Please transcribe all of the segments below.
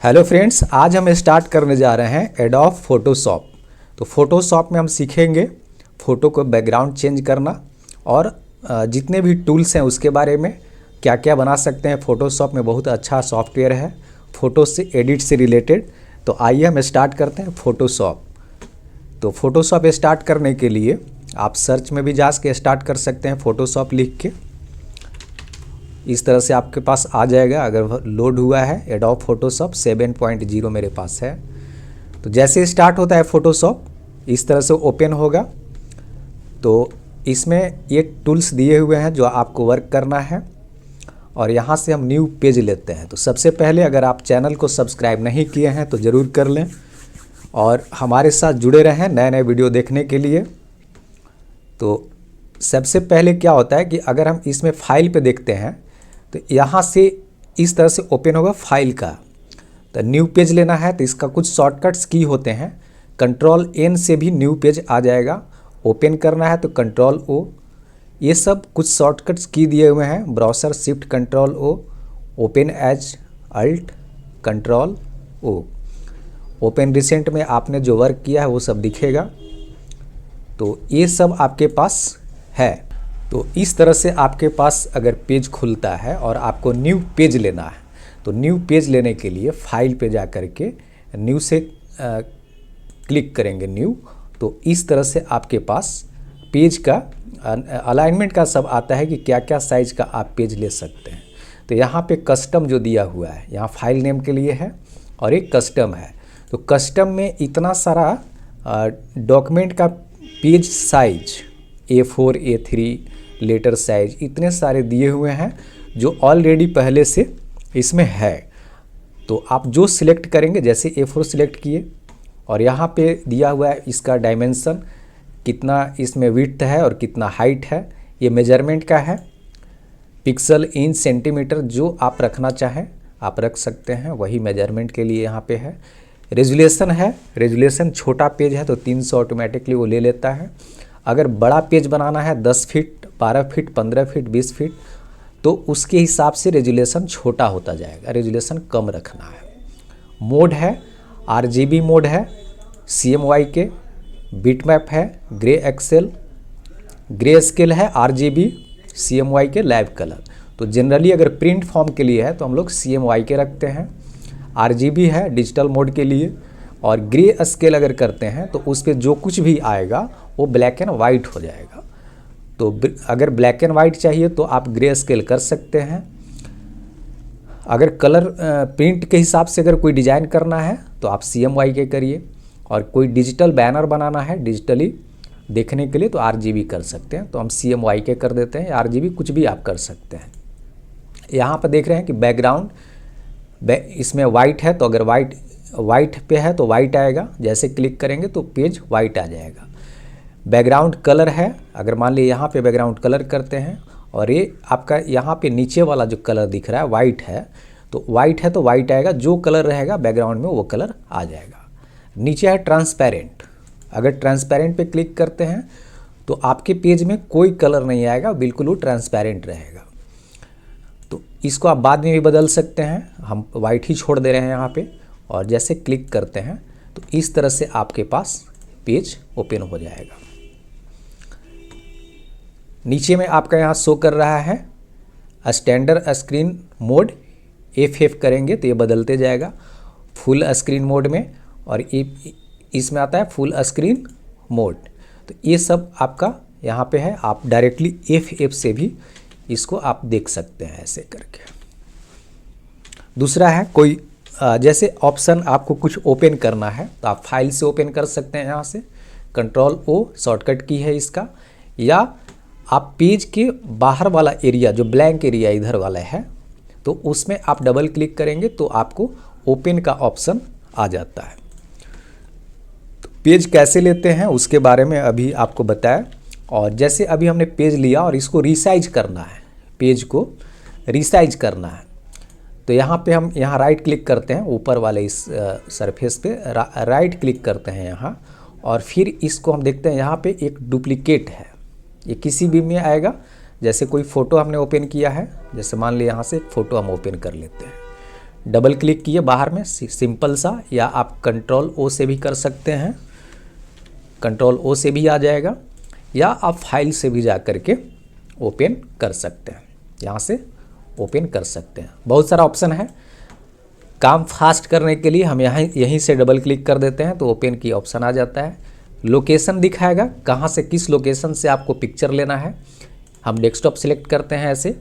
Hello friends, आज हम start करने जा रहे हैं एडोब फोटोशॉप। तो फोटोशॉप में हम सीखेंगे फ़ोटो को बैकग्राउंड चेंज करना और जितने भी टूल्स हैं उसके बारे में, क्या क्या बना सकते हैं। फोटोशॉप में बहुत अच्छा सॉफ्टवेयर है फ़ोटो से एडिट से रिलेटेड। तो आइए हम स्टार्ट करते हैं फोटोशॉप। तो फोटोशॉप स्टार्ट करने के लिए आप सर्च में भी जा के स्टार्ट कर सकते हैं फोटोशॉप लिख के। इस तरह से आपके पास आ जाएगा। अगर लोड हुआ है एडोब फोटोशॉप 7.0 मेरे पास है। तो जैसे स्टार्ट होता है फोटोशॉप इस तरह से ओपन होगा। तो इसमें ये टूल्स दिए हुए हैं जो आपको वर्क करना है और यहाँ से हम न्यू पेज लेते हैं। तो सबसे पहले अगर आप चैनल को सब्सक्राइब नहीं किए हैं तो ज़रूर कर लें और हमारे साथ जुड़े रहें नए नए वीडियो देखने के लिए। तो सबसे पहले क्या होता है कि अगर हम इसमें फाइल पे देखते हैं तो यहाँ से इस तरह से ओपन होगा फाइल का। तो न्यू पेज लेना है तो इसका कुछ शॉर्टकट्स की होते हैं। कंट्रोल एन से भी न्यू पेज आ जाएगा। ओपन करना है तो कंट्रोल ओ। ये सब कुछ शॉर्टकट्स की दिए हुए हैं। Browser shift control O, open edge alt control O. Open recent में आपने जो वर्क किया है वो सब दिखेगा। तो ये सब आपके पास है। तो इस तरह से आपके पास अगर पेज खुलता है और आपको न्यू पेज लेना है तो न्यू पेज लेने के लिए फाइल पे जा कर के न्यू से क्लिक करेंगे न्यू। तो इस तरह से आपके पास पेज का अलाइनमेंट का सब आता है कि क्या क्या साइज का आप पेज ले सकते हैं। तो यहाँ पे कस्टम जो दिया हुआ है यहाँ फाइल नेम के लिए है और एक कस्टम है। तो कस्टम में इतना सारा डॉक्यूमेंट का page size A4 A3 letter size इतने सारे दिए हुए हैं जो ऑलरेडी पहले से इसमें है। तो आप जो सिलेक्ट करेंगे, जैसे A4 सिलेक्ट किए और यहाँ पे दिया हुआ है इसका डायमेंशन कितना इसमें विड्थ है और कितना हाइट है। ये मेजरमेंट का है, पिक्सल इंच सेंटीमीटर जो आप रखना चाहें आप रख सकते हैं, वही मेजरमेंट के लिए यहाँ पे है। रेजुलेशन है, रेजुलेशन छोटा पेज है तो 300 ऑटोमेटिकली वो ले लेता है। अगर बड़ा पेज बनाना है 10 फीट 12 फीट 15 फीट 20 फीट तो उसके हिसाब से रेजुलेशन छोटा होता जाएगा, रेजुलेशन कम रखना है। मोड है RGB मोड है, CMYK, बिटमैप है, ग्रे एक्सेल, ग्रे स्केल है, RGB, CMYK, लाइव कलर। तो जनरली अगर प्रिंट फॉर्म के लिए है तो हम लोग CMYK रखते हैं। RGB है डिजिटल मोड के लिए और ग्रे स्केल अगर करते हैं तो उस पर जो कुछ भी आएगा वो ब्लैक एंड वाइट हो जाएगा। तो अगर ब्लैक एंड वाइट चाहिए तो आप ग्रे स्केल कर सकते हैं। अगर कलर प्रिंट के हिसाब से अगर कोई डिज़ाइन करना है तो आप CMYK करिए और कोई डिजिटल बैनर बनाना है डिजिटली देखने के लिए तो RGB कर सकते हैं। तो हम CMYK कर देते हैं। RGB कुछ भी आप कर सकते हैं। यहाँ पर देख रहे हैं कि बैकग्राउंड इसमें वाइट है तो अगर वाइट पे है तो वाइट आएगा, जैसे क्लिक करेंगे तो पेज वाइट आ जाएगा। बैकग्राउंड कलर है, अगर मान लीजिए यहाँ पे बैकग्राउंड कलर करते हैं और ये आपका यहाँ पे नीचे वाला जो कलर दिख रहा है वाइट है तो वाइट आएगा। जो कलर रहेगा बैकग्राउंड में वो कलर आ जाएगा। नीचे है ट्रांसपेरेंट, अगर ट्रांसपेरेंट पे क्लिक करते हैं तो आपके पेज में कोई कलर नहीं आएगा, बिल्कुल वो ट्रांसपेरेंट रहेगा। तो इसको आप बाद में भी बदल सकते हैं, हम वाइट ही छोड़ दे रहे हैं यहाँ पे। और जैसे क्लिक करते हैं तो इस तरह से आपके पास पेज ओपन हो जाएगा। नीचे में आपका यहाँ शो कर रहा है स्टैंडर्ड स्क्रीन मोड, F करेंगे तो ये बदलते जाएगा फुल स्क्रीन मोड में और इसमें आता है फुल स्क्रीन मोड। तो ये सब आपका यहाँ पे है। आप डायरेक्टली F से भी इसको आप देख सकते हैं ऐसे करके। दूसरा है कोई जैसे ऑप्शन आपको कुछ ओपन करना है तो आप फाइल से ओपन कर सकते हैं। यहाँ से कंट्रोल O शॉर्टकट की है इसका, या आप पेज के बाहर वाला एरिया जो ब्लैंक एरिया इधर वाला है तो उसमें आप डबल क्लिक करेंगे तो आपको ओपन का ऑप्शन आ जाता है। तो पेज कैसे लेते हैं उसके बारे में अभी आपको बताया। और जैसे अभी हमने पेज लिया और इसको रीसाइज करना है, पेज को रीसाइज करना है तो यहाँ पे हम यहाँ राइट क्लिक करते हैं, ऊपर वाले इस सरफेस पे राइट क्लिक करते हैं यहाँ और फिर इसको हम देखते हैं यहाँ पे एक डुप्लीकेट है। ये किसी भी में आएगा। जैसे कोई फ़ोटो हमने ओपन किया है, जैसे मान लिया यहाँ से एक फ़ोटो हम ओपन कर लेते हैं। डबल क्लिक किए बाहर में सिंपल सा, या आप कंट्रोल ओ से भी कर सकते हैं, कंट्रोल ओ से भी आ जाएगा, या आप फाइल से भी जा करके ओपन कर सकते हैं, यहाँ से ओपन कर सकते हैं। बहुत सारा ऑप्शन है। काम फास्ट करने के लिए हम यहीं से डबल क्लिक कर देते हैं तो ओपन की ऑप्शन आ जाता है। लोकेशन दिखाएगा, कहाँ से किस लोकेशन से आपको पिक्चर लेना है। हम डेस्कटॉप सिलेक्ट करते हैं ऐसे,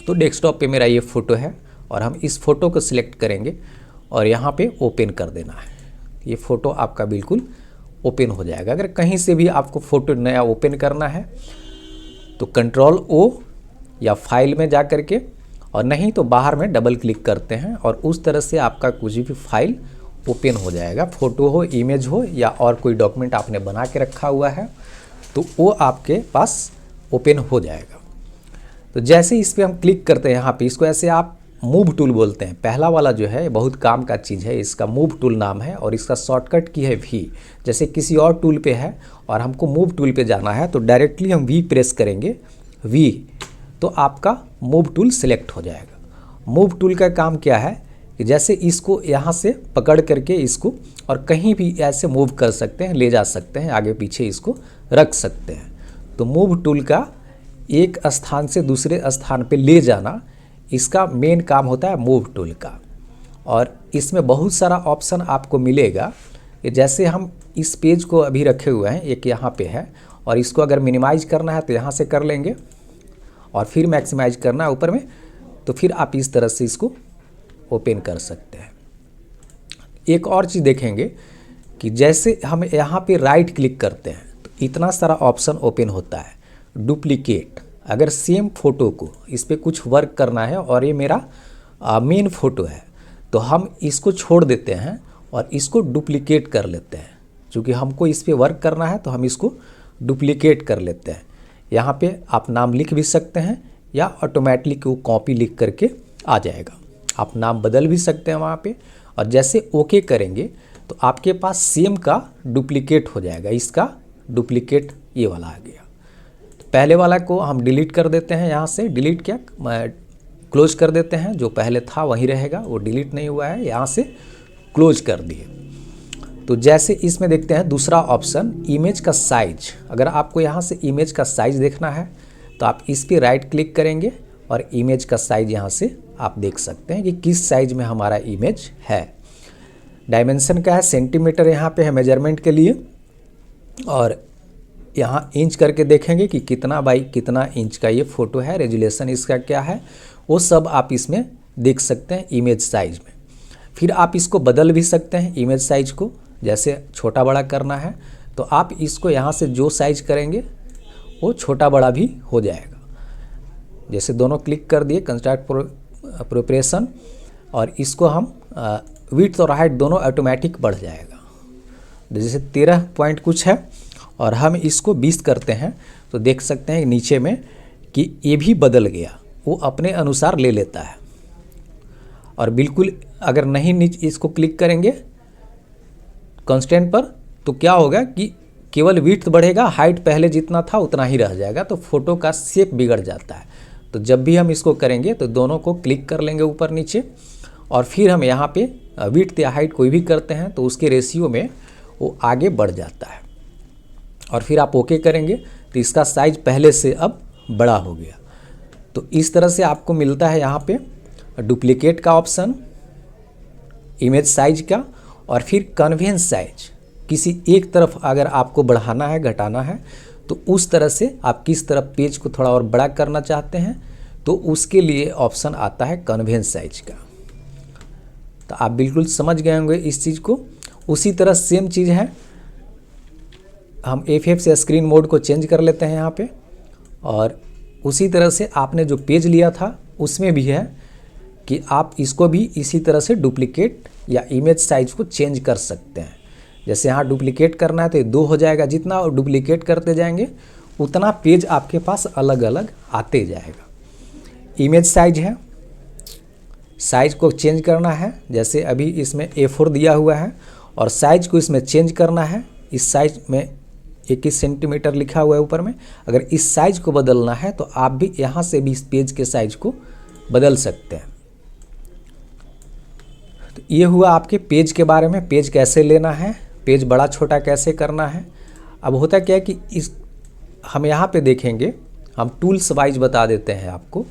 तो डेस्कटॉप पे मेरा ये फ़ोटो है और हम इस फ़ोटो को सिलेक्ट करेंगे और यहाँ पे ओपन कर देना है। ये फ़ोटो आपका बिल्कुल ओपन हो जाएगा। अगर कहीं से भी आपको फ़ोटो नया ओपन करना है तो कंट्रोल ओ या फाइल में जा करके, और नहीं तो बाहर में डबल क्लिक करते हैं और उस तरह से आपका कुछ भी फाइल ओपन हो जाएगा। फ़ोटो हो, इमेज हो, या और कोई डॉक्यूमेंट आपने बना के रखा हुआ है तो वो आपके पास ओपन हो जाएगा। तो जैसे इस पर हम क्लिक करते हैं यहाँ पे, इसको ऐसे आप मूव टूल बोलते हैं। पहला वाला जो है बहुत काम का चीज़ है, इसका मूव टूल नाम है और इसका शॉर्टकट की है वी। जैसे किसी और टूल पे है और हमको मूव टूल पे जाना है तो डायरेक्टली हम वी प्रेस करेंगे, वी, तो आपका मूव टूल सिलेक्ट हो जाएगा। मूव टूल का काम क्या है कि जैसे इसको यहाँ से पकड़ करके इसको और कहीं भी ऐसे मूव कर सकते हैं, ले जा सकते हैं, आगे पीछे इसको रख सकते हैं। तो मूव टूल का एक स्थान से दूसरे स्थान पे ले जाना, इसका मेन काम होता है मूव टूल का। और इसमें बहुत सारा ऑप्शन आपको मिलेगा कि जैसे हम इस पेज को अभी रखे हुए हैं, एक यहाँ पे है, और इसको अगर मिनिमाइज करना है तो यहाँ से कर लेंगे और फिर मैक्सिमाइज करना है ऊपर में, तो फिर आप इस तरह से इसको ओपन कर सकते हैं। एक और चीज़ देखेंगे कि जैसे हम यहाँ पे राइट क्लिक करते हैं तो इतना सारा ऑप्शन ओपन होता है। डुप्लीकेट, अगर सेम फ़ोटो को इस पर कुछ वर्क करना है और ये मेरा मेन फ़ोटो है तो हम इसको छोड़ देते हैं और इसको डुप्लीकेट कर लेते हैं। क्योंकि हमको इस पर वर्क करना है तो हम इसको डुप्लीकेट कर लेते हैं। यहाँ पे आप नाम लिख भी सकते हैं या ऑटोमेटिक वो कॉपी लिख करके आ जाएगा। आप नाम बदल भी सकते हैं वहाँ पे, और जैसे ओके करेंगे तो आपके पास सेम का डुप्लीकेट हो जाएगा। इसका डुप्लीकेट ये वाला आ गया। तो पहले वाला को हम डिलीट कर देते हैं, यहाँ से डिलीट क्या क्लोज कर देते हैं, जो पहले था वही रहेगा, वो डिलीट नहीं हुआ है, यहाँ से क्लोज कर दिए। तो जैसे इसमें देखते हैं दूसरा ऑप्शन इमेज का साइज। अगर आपको यहाँ से इमेज का साइज देखना है तो आप इस पर राइट क्लिक करेंगे और इमेज का साइज यहाँ से आप देख सकते हैं कि किस साइज में हमारा इमेज है। डायमेंशन का है सेंटीमीटर, यहाँ पे है मेजरमेंट के लिए, और यहाँ इंच करके देखेंगे कि कितना बाई कितना इंच का ये फ़ोटो है, रेजुलेशन इसका क्या है, वो सब आप इसमें देख सकते हैं इमेज साइज में। फिर आप इसको बदल भी सकते हैं इमेज साइज को, जैसे छोटा बड़ा करना है तो आप इसको यहाँ से जो साइज करेंगे वो छोटा बड़ा भी हो जाएगा। जैसे दोनों क्लिक कर दिए कंस्ट्रक्ट प्रोपरेशन, और इसको हम विड्थ और हाइट दोनों ऑटोमेटिक बढ़ जाएगा। जैसे 13 पॉइंट कुछ है और हम इसको 20 करते हैं तो देख सकते हैं नीचे में कि ये भी बदल गया, वो अपने अनुसार ले लेता है। और बिल्कुल अगर नहीं नीचे इसको क्लिक करेंगे कांस्टेंट पर तो क्या होगा कि केवल विड्थ बढ़ेगा, हाइट पहले जितना था उतना ही रह जाएगा, तो फोटो का शेप बिगड़ जाता है। तो जब भी हम इसको करेंगे तो दोनों को क्लिक कर लेंगे ऊपर नीचे, और फिर हम यहाँ पे विड्थ या हाइट कोई भी करते हैं तो उसके रेशियो में वो आगे बढ़ जाता है। और फिर आप ओके करेंगे तो इसका साइज पहले से अब बड़ा हो गया। तो इस तरह से आपको मिलता है यहाँ पे डुप्लीकेट का ऑप्शन, इमेज साइज का, और फिर कन्वेंस साइज। किसी एक तरफ अगर आपको बढ़ाना है घटाना है तो उस तरह से आप किस तरफ पेज को थोड़ा और बड़ा करना चाहते हैं तो उसके लिए ऑप्शन आता है कन्वेंस साइज का। तो आप बिल्कुल समझ गए होंगे इस चीज़ को। उसी तरह सेम चीज़ है, हम F8 से स्क्रीन मोड को चेंज कर लेते हैं यहाँ पे, और उसी तरह से आपने जो पेज लिया था उसमें भी है कि आप इसको भी इसी तरह से डुप्लीकेट या इमेज साइज को चेंज कर सकते हैं। जैसे यहाँ डुप्लीकेट करना है तो 2 हो जाएगा, जितना डुप्लीकेट करते जाएंगे उतना पेज आपके पास अलग अलग आते जाएगा। इमेज साइज है, साइज को चेंज करना है, जैसे अभी इसमें A4 दिया हुआ है और साइज को इसमें चेंज करना है। इस साइज में 21 सेंटीमीटर लिखा हुआ है ऊपर में, अगर इस साइज को बदलना है तो आप भी यहाँ से भी इस पेज के साइज को बदल सकते हैं। ये हुआ आपके पेज के बारे में, पेज कैसे लेना है, पेज बड़ा छोटा कैसे करना है। अब होता क्या है कि हम यहाँ पे देखेंगे, हम टूल्स वाइज बता देते हैं आपको।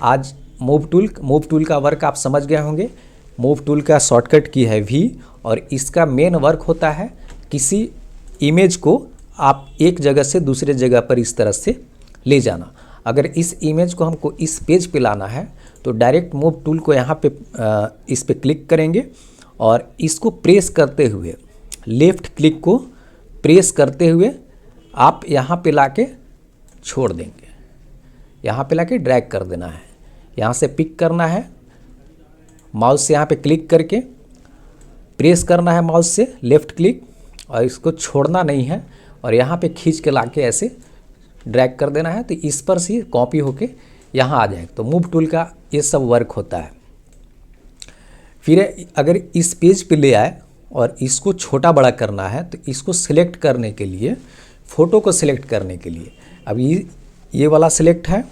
आज मूव टूल का वर्क आप समझ गए होंगे। मूव टूल का शॉर्टकट की है V, और इसका मेन वर्क होता है किसी इमेज को आप एक जगह से दूसरे जगह पर इस तरह से ले जाना। अगर इस इमेज को हमको इस पेज पे लाना है तो डायरेक्ट मूव टूल को यहाँ पे इस पे क्लिक करेंगे और इसको प्रेस करते हुए, लेफ़्ट क्लिक को प्रेस करते हुए आप यहाँ पे लाके छोड़ देंगे, यहाँ पे लाके ड्रैग कर देना है। यहाँ से पिक करना है, माउस से यहाँ पे क्लिक करके प्रेस करना है माउस से लेफ़्ट क्लिक, और इसको छोड़ना नहीं है और यहाँ पे खींच के लाके ऐसे ड्रैग कर देना है। तो इस पर से कॉपी होके यहाँ आ जाए। तो मूव टूल का ये सब वर्क होता है। फिर अगर इस पेज पे ले आए और इसको छोटा बड़ा करना है तो इसको सिलेक्ट करने के लिए, फ़ोटो को सिलेक्ट करने के लिए, अब ये वाला सिलेक्ट है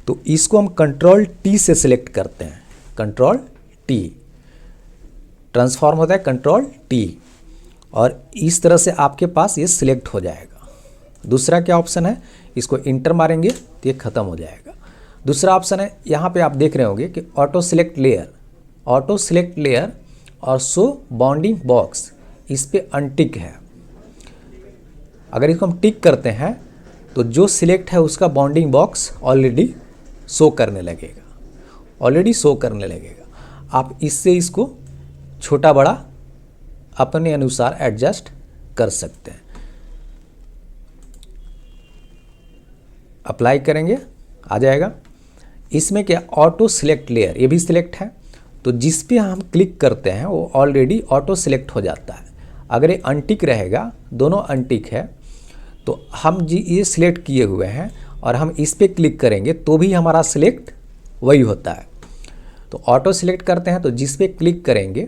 तो इसको हम कंट्रोल T से सिलेक्ट करते हैं। कंट्रोल T ट्रांसफॉर्म होता है, कंट्रोल T, और इस तरह से आपके पास ये सिलेक्ट हो जाएगा। दूसरा क्या ऑप्शन है, इसको इंटर मारेंगे तो ये ख़त्म हो जाएगा। दूसरा ऑप्शन है, यहाँ पे आप देख रहे होंगे कि ऑटो सिलेक्ट लेयर और शो बाउंडिंग बॉक्स, इस पे अनटिक है। अगर इसको हम टिक करते हैं तो जो सिलेक्ट है उसका बाउंडिंग बॉक्स ऑलरेडी शो करने लगेगा। आप इससे इसको छोटा बड़ा अपने अनुसार एडजस्ट कर सकते हैं। अप्लाई करेंगे, आ जाएगा। इसमें क्या, ऑटो सिलेक्ट लेयर, ये भी सिलेक्ट है, तो जिस पे हम क्लिक करते हैं वो ऑलरेडी ऑटो सिलेक्ट हो जाता है। अगर ये अनटिक रहेगा, दोनों अनटिक है, तो हम ये सिलेक्ट किए हुए हैं और हम इस पे क्लिक करेंगे तो भी हमारा सिलेक्ट वही होता है। तो ऑटो सिलेक्ट करते हैं तो जिस पे क्लिक करेंगे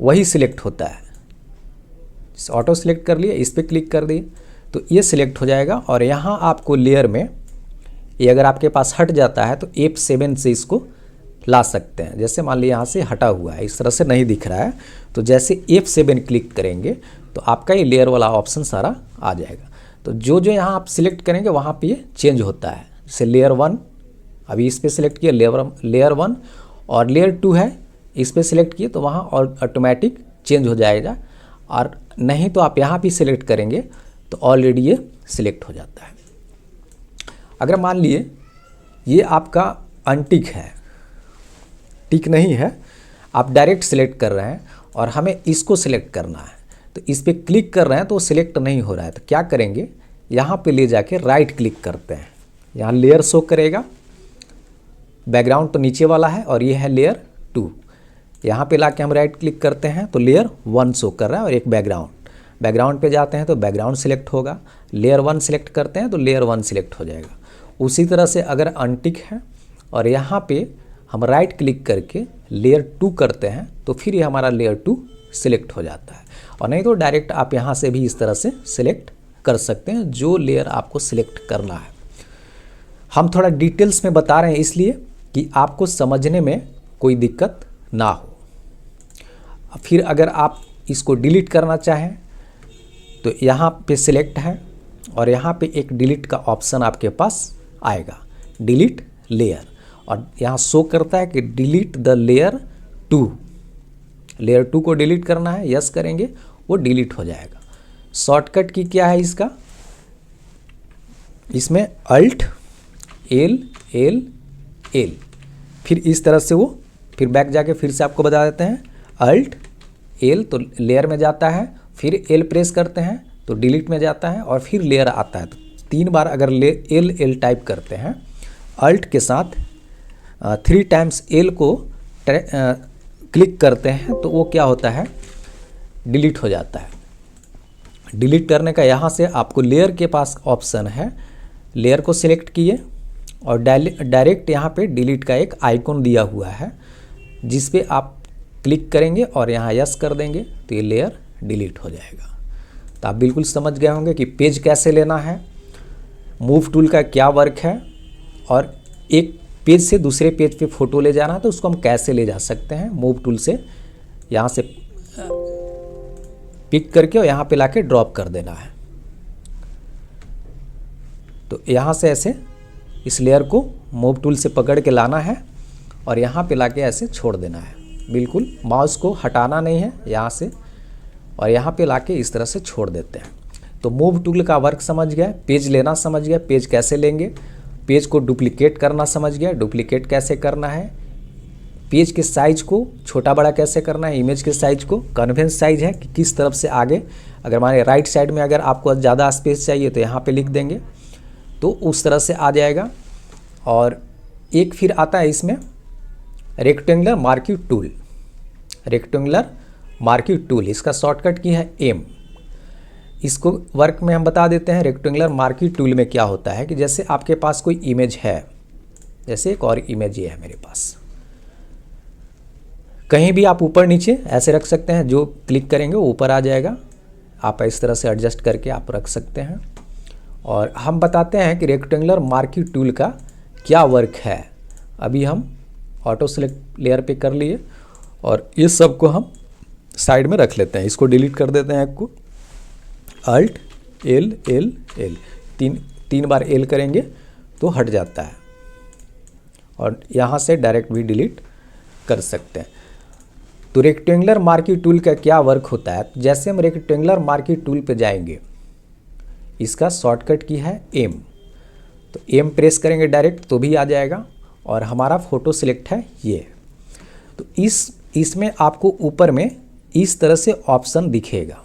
वही सिलेक्ट होता है। ऑटो सिलेक्ट कर लिए, इस पे क्लिक कर दिए तो ये सिलेक्ट हो जाएगा। और यहाँ आपको लेयर में ये अगर आपके पास हट जाता है तो F7 से इसको ला सकते हैं। जैसे मान लीजिए यहाँ से हटा हुआ है, इस तरह से नहीं दिख रहा है, तो जैसे F7 क्लिक करेंगे तो आपका ये लेयर वाला ऑप्शन सारा आ जाएगा। तो जो यहाँ आप सिलेक्ट करेंगे वहाँ पे ये चेंज होता है। जैसे लेयर 1, अभी इस पर सिलेक्ट किया लेयर 1, और लेयर 2 है, इस पर सिलेक्ट किए तो वहाँ और ऑटोमेटिक चेंज हो जाएगा। और नहीं तो आप यहाँ भी सिलेक्ट करेंगे तो ऑलरेडी ये सिलेक्ट हो जाता है। अगर मान लिए ये आपका अनटिक है, टिक नहीं है, आप डायरेक्ट सिलेक्ट कर रहे हैं और हमें इसको सिलेक्ट करना है, तो इस पर क्लिक कर रहे हैं तो सिलेक्ट नहीं हो रहा है, तो क्या करेंगे, यहाँ पे ले जाके राइट क्लिक करते हैं। यहाँ लेयर शो करेगा, बैकग्राउंड तो नीचे वाला है और ये है लेयर 2। यहाँ पे लाके हम राइट क्लिक करते हैं तो लेयर 1 शो कर रहा है और एक बैकग्राउंड पे जाते हैं तो बैकग्राउंड सिलेक्ट होगा। लेयर 1 सिलेक्ट करते हैं तो लेयर 1 सिलेक्ट हो जाएगा। उसी तरह से अगर अनटिक है और यहाँ पे हम राइट क्लिक करके लेयर 2 करते हैं तो फिर ये हमारा लेयर 2 सिलेक्ट हो जाता है। और नहीं तो डायरेक्ट आप यहाँ से भी इस तरह से सिलेक्ट कर सकते हैं जो लेयर आपको सिलेक्ट करना है। हम थोड़ा डिटेल्स में बता रहे हैं इसलिए कि आपको समझने में कोई दिक्कत ना हो। फिर अगर आप इसको डिलीट करना चाहें तो यहाँ पे सिलेक्ट है और यहाँ पे एक डिलीट का ऑप्शन आपके पास आएगा, डिलीट लेयर, और यहाँ शो करता है कि डिलीट द लेयर 2। लेयर 2 को डिलीट करना है, यस करेंगे, वो डिलीट हो जाएगा। शॉर्टकट की क्या है इसका, इसमें अल्ट एल एल एल, फिर इस तरह से वो फिर बैक जाके फिर से आपको बता देते हैं, अल्ट एल तो लेयर में जाता है, फिर एल प्रेस करते हैं तो डिलीट में जाता है और फिर लेयर आता है। तो 3 बार अगर एल एल टाइप करते हैं अल्ट के साथ 3 टाइम्स एल को क्लिक करते हैं तो वो क्या होता है, डिलीट हो जाता है। डिलीट करने का यहाँ से आपको लेयर के पास ऑप्शन है, लेयर को सिलेक्ट किए और डायरेक्ट यहाँ पे डिलीट का एक आइकॉन दिया हुआ है जिस पे आप क्लिक करेंगे और यहाँ यस कर देंगे तो ये लेयर डिलीट हो जाएगा। तो आप बिल्कुल समझ गए होंगे कि पेज कैसे लेना है, मूव टूल का क्या वर्क है, और एक पेज से दूसरे पेज पे फ़ोटो ले जाना है तो उसको हम कैसे ले जा सकते हैं मूव टूल से यहाँ से पिक करके और यहाँ पे लाके ड्रॉप कर देना है। तो यहाँ से ऐसे इस लेयर को मूव टूल से पकड़ के लाना है और यहाँ पे लाके ऐसे छोड़ देना है। बिल्कुल माउस को हटाना नहीं है यहाँ से, और यहाँ पे लाके इस तरह से छोड़ देते हैं। तो मूव टूल का वर्क समझ गया, पेज लेना समझ गया, पेज कैसे लेंगे, पेज को डुप्लीकेट करना समझ गया, डुप्लीकेट कैसे करना है, पेज के साइज को छोटा बड़ा कैसे करना है, इमेज के साइज को, कन्वेंस साइज है कि किस तरफ से आगे, अगर हमारे राइट साइड में अगर आपको ज़्यादा स्पेस चाहिए तो यहाँ पे लिख देंगे तो उस तरह से आ जाएगा। और एक फिर आता है इसमें rectangular marking tool. Rectangular marking tool इसका शॉर्टकट की है एम। इसको वर्क में हम बता देते हैं। रेक्टेंगुलर मार्किंग टूल में क्या होता है कि जैसे आपके पास कोई इमेज है, जैसे एक और इमेज ये है मेरे पास, कहीं भी आप ऊपर नीचे ऐसे रख सकते हैं, जो क्लिक करेंगे वो ऊपर आ जाएगा। आप इस तरह से एडजस्ट करके आप रख सकते हैं। और हम बताते हैं कि रेक्टेंगुलर मार्किंग टूल का क्या वर्क है। अभी हम ऑटो सेलेक्ट लेयर पे कर लिए और इस सब को हम साइड में रख लेते हैं। इसको डिलीट कर देते हैं, आपको अल्ट एल एल एल तीन बार एल करेंगे तो हट जाता है, और यहाँ से डायरेक्ट भी डिलीट कर सकते हैं। तो रेक्टेंगुलर मार्किंग टूल का क्या वर्क होता है, जैसे हम रेक्टेंगुलर मार्किंग टूल पे जाएंगे, इसका शॉर्टकट की है एम। तो एम प्रेस करेंगे डायरेक्ट तो भी आ जाएगा, और हमारा फ़ोटो सिलेक्ट है ये। तो इसमें आपको ऊपर में इस तरह से ऑप्शन दिखेगा।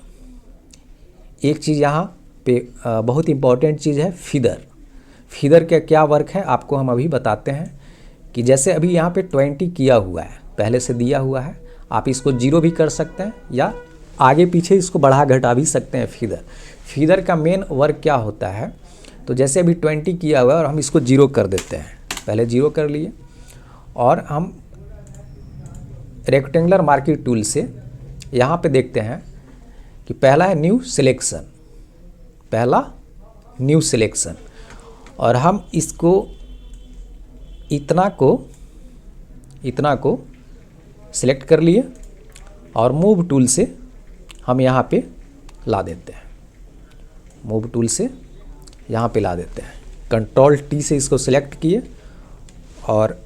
एक चीज़ यहाँ पे बहुत इंपॉर्टेंट चीज़ है, फीदर। फीदर का क्या वर्क है आपको हम अभी बताते हैं। कि जैसे अभी यहाँ पे 20 किया हुआ है, पहले से दिया हुआ है, आप इसको 0 भी कर सकते हैं या आगे पीछे इसको बढ़ा घटा भी सकते हैं। फीदर का मेन वर्क क्या होता है, तो जैसे अभी 20 किया हुआ है और हम इसको 0 कर देते हैं, पहले 0 कर लिए, और हम रेक्टेंगुलर मार्किंग टूल से यहाँ पे देखते हैं कि पहला है न्यू सिलेक्शन, पहला न्यू सिलेक्शन, और हम इसको इतना को सिलेक्ट कर लिए और मूव टूल से हम यहाँ पे ला देते हैं। मूव टूल से यहाँ पे ला देते हैं, कंट्रोल टी से इसको सिलेक्ट किए और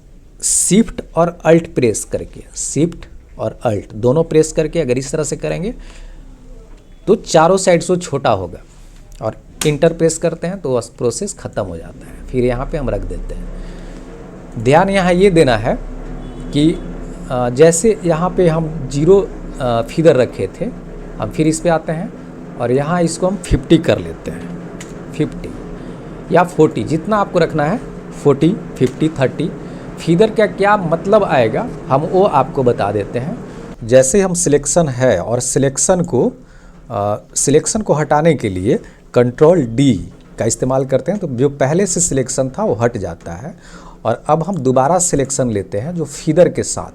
शिफ्ट और अल्ट प्रेस करके, शिफ्ट और अल्ट दोनों प्रेस करके अगर इस तरह से करेंगे तो चारों साइड से छोटा होगा, और इंटर प्रेस करते हैं तो प्रोसेस ख़त्म हो जाता है। फिर यहाँ पे हम रख देते हैं। ध्यान यहाँ ये देना है कि जैसे यहाँ पे हम 0 फीदर रखे थे, हम फिर इस पे आते हैं और यहाँ इसको हम 50 कर लेते हैं, 50 या 40 जितना आपको रखना है, 40, 50, 30। फीदर का क्या मतलब आएगा हम वो आपको बता देते हैं। जैसे हम सिलेक्शन है और सिलेक्शन को हटाने के लिए कंट्रोल डी का इस्तेमाल करते हैं, तो जो पहले से सिलेक्शन था वो हट जाता है। और अब हम दोबारा सिलेक्शन लेते हैं जो फीदर के साथ,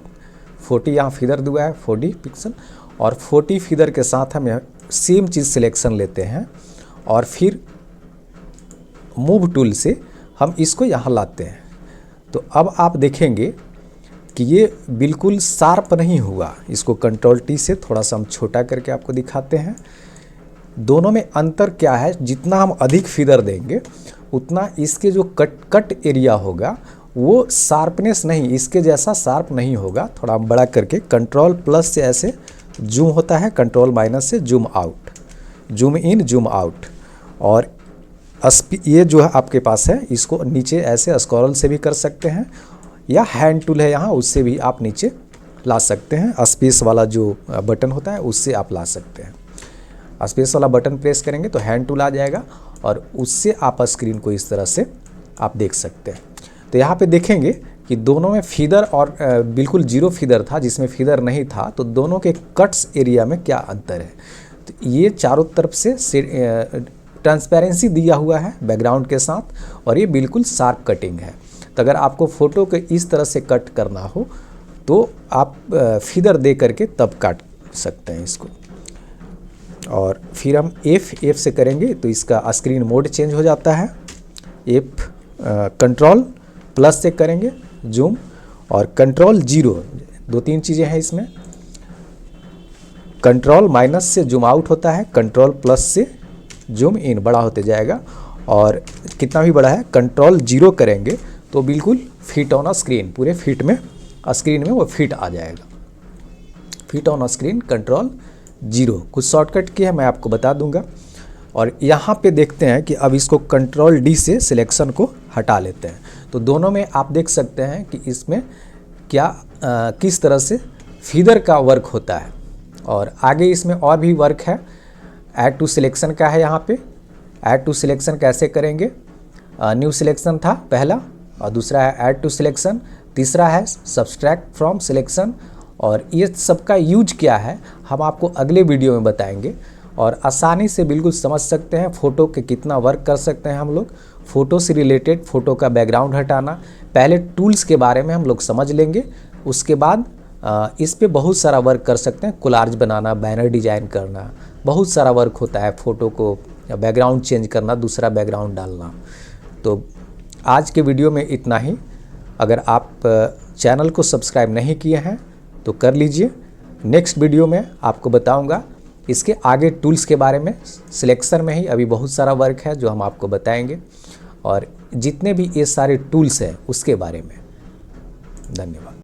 40 यहाँ फीदर दिया है 40 पिक्सल, और 40 फीदर के साथ हम सेम चीज़ सिलेक्शन लेते हैं और फिर मूव टूल से हम इसको यहाँ लाते हैं। तो अब आप देखेंगे कि ये बिल्कुल शार्प नहीं हुआ। इसको कंट्रोल टी से थोड़ा सा हम छोटा करके आपको दिखाते हैं। दोनों में अंतर क्या है, जितना हम अधिक फीदर देंगे उतना इसके जो कट एरिया होगा वो शार्पनेस नहीं, इसके जैसा शार्प नहीं होगा। थोड़ा हम बड़ा करके कंट्रोल प्लस से ऐसे जूम होता है, कंट्रोल माइनस से zoom out, zoom in zoom out. और ये जो है आपके पास है, इसको नीचे ऐसे स्क्रॉल से भी कर सकते हैं, या हैंड टूल है यहाँ उससे भी आप नीचे ला सकते हैं। स्पेस वाला जो बटन होता है उससे आप ला सकते हैं। स्पेस वाला बटन प्रेस करेंगे तो हैंड टूल आ जाएगा और उससे आप स्क्रीन को इस तरह से आप देख सकते हैं। तो यहाँ पे देखेंगे कि दोनों में फीदर और बिल्कुल 0 फीदर था, जिसमें फीदर नहीं था, तो दोनों के कट्स एरिया में क्या अंतर है। तो ये चारों तरफ से ट्रांसपेरेंसी दिया हुआ है बैकग्राउंड के साथ, और ये बिल्कुल शार्प कटिंग है। तो अगर आपको फ़ोटो को इस तरह से कट करना हो तो आप फीदर दे करके तब काट सकते हैं इसको। और फिर हम F से करेंगे तो इसका स्क्रीन मोड चेंज हो जाता है। F कंट्रोल प्लस से करेंगे जूम, और कंट्रोल 0, 2-3 चीज़ें हैं इसमें। कंट्रोल माइनस से जूम आउट होता है, कंट्रोल प्लस से जूम इन बड़ा होते जाएगा, और कितना भी बड़ा है कंट्रोल 0 करेंगे तो बिल्कुल फिट ऑन अ स्क्रीन, पूरे फिट में स्क्रीन में वो फिट आ जाएगा। Fit on a screen control 0। कुछ शॉर्टकट की है मैं आपको बता दूंगा। और यहाँ पे देखते हैं कि अब इसको कंट्रोल D से सिलेक्शन को हटा लेते हैं, तो दोनों में आप देख सकते हैं कि इसमें क्या किस तरह से फीदर का वर्क होता है। और आगे इसमें और भी वर्क है, ऐड टू सिलेक्शन का है। यहाँ पे ऐड टू सिलेक्शन कैसे करेंगे, न्यू सिलेक्शन था पहला, और दूसरा है ऐड टू सिलेक्शन, तीसरा है सब्सट्रैक्ट फ्रॉम सिलेक्शन। और ये सबका यूज क्या है हम आपको अगले वीडियो में बताएंगे, और आसानी से बिल्कुल समझ सकते हैं फ़ोटो के कितना वर्क कर सकते हैं हम लोग। फ़ोटो से रिलेटेड फ़ोटो का बैकग्राउंड हटाना, पहले टूल्स के बारे में हम लोग समझ लेंगे, उसके बाद इस पे बहुत सारा वर्क कर सकते हैं। कोलाज बनाना, बैनर डिजाइन करना, बहुत सारा वर्क होता है। फ़ोटो को बैकग्राउंड चेंज करना, दूसरा बैकग्राउंड डालना। तो आज के वीडियो में इतना ही। अगर आप चैनल को सब्सक्राइब नहीं किए हैं तो कर लीजिए। नेक्स्ट वीडियो में आपको बताऊंगा इसके आगे टूल्स के बारे में। सिलेक्शन में ही अभी बहुत सारा वर्क है जो हम आपको बताएंगे, और जितने भी ये सारे टूल्स हैं उसके बारे में। धन्यवाद।